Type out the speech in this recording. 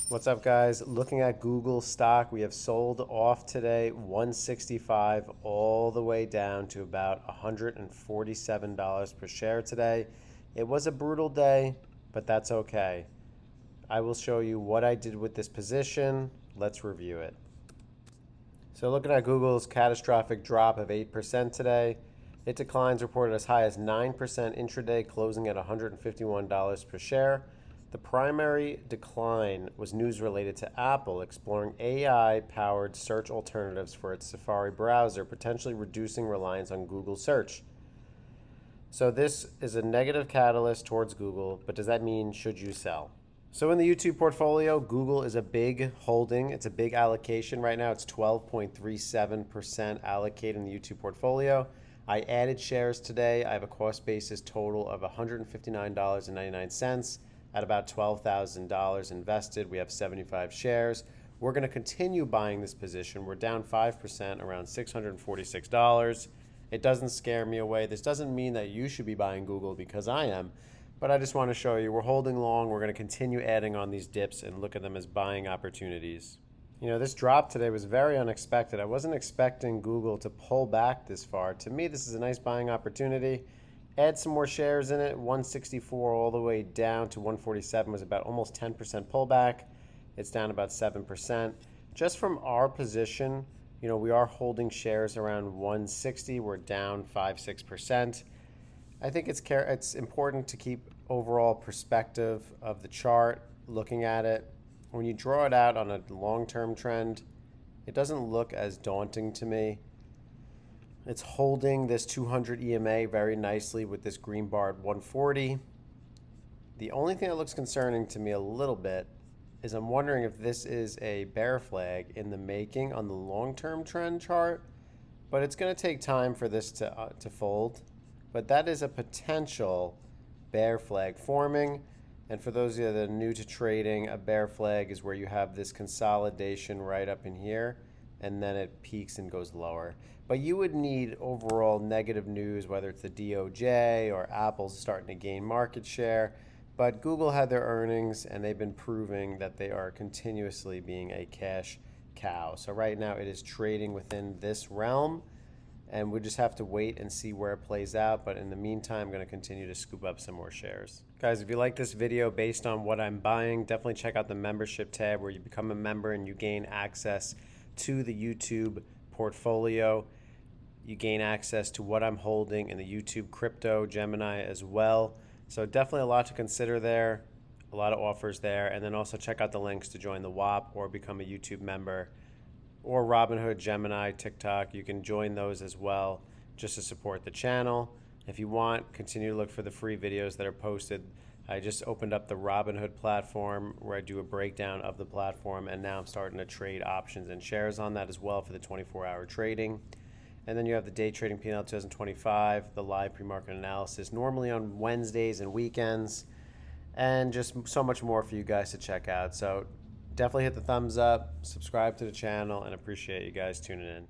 What's up, guys? Looking at Google stock, we have sold off today 165 all the way down to about $147 per share today. It was a brutal day, but that's okay. I will show you what I did with this position. Let's review it. So looking at Google's catastrophic drop of 8% today, it declines reported as high as 9% intraday, closing at $151 per share. The primary decline was news related to Apple exploring AI-powered search alternatives for its Safari browser, potentially reducing reliance on Google search. So this is a negative catalyst towards Google, but does that mean should you sell? So in the YouTube portfolio, Google is a big holding. It's a big allocation right now. It's 12.37% allocated in the YouTube portfolio. I added shares today. I have a cost basis total of $159.99. At about $12,000 invested, we have 75 shares. We're going to continue buying this position. We're down 5%, around $646. It doesn't scare me away. This doesn't mean that you should be buying Google because I am, but I just want to show you we're holding long. We're going to continue adding on these dips and look at them as buying opportunities. You know, this drop today was very unexpected. I wasn't expecting Google to pull back this far. To me, this is a nice buying opportunity. Add some more shares in it. 164 all the way down to 147 was about almost 10% pullback. It's down about 7%. Just from our position, you know, we are holding shares around 160. We're down 5-6%. I think it's important to keep overall perspective of the chart, looking at it. When you draw it out on a long-term trend, it doesn't look as daunting to me. It's holding this 200 EMA very nicely with this green bar at 140. The only thing that looks concerning to me a little bit is I'm wondering if this is a bear flag in the making on the long-term trend chart, but it's going to take time for this to fold. But that is a potential bear flag forming. And for those of you that are new to trading, a bear flag is where you have this consolidation right up in here, and then it peaks and goes lower. But you would need overall negative news, whether it's the DOJ or Apple's starting to gain market share. But Google had their earnings, and they've been proving that they are continuously being a cash cow. So right now it is trading within this realm, and we just have to wait and see where it plays out. But in the meantime, I'm going to continue to scoop up some more shares. Guys, if you like this video based on what I'm buying, definitely check out the membership tab where you become a member and you gain access to the YouTube portfolio. You gain access to what I'm holding in the YouTube crypto Gemini as well. So definitely a lot to consider there, a lot of offers there. And then also check out the links to join the WAP or become a YouTube member, or Robinhood, Gemini, TikTok. You can join those as well just to support the channel. If you want, continue to look for the free videos that are posted. I just opened up the Robinhood platform where I do a breakdown of the platform, and now I'm starting to trade options and shares on that as well for the 24-hour trading. And then you have the Day Trading P&L 2025, the live pre-market analysis, normally on Wednesdays and weekends, and just so much more for you guys to check out. So definitely hit the thumbs up, subscribe to the channel, and appreciate you guys tuning in.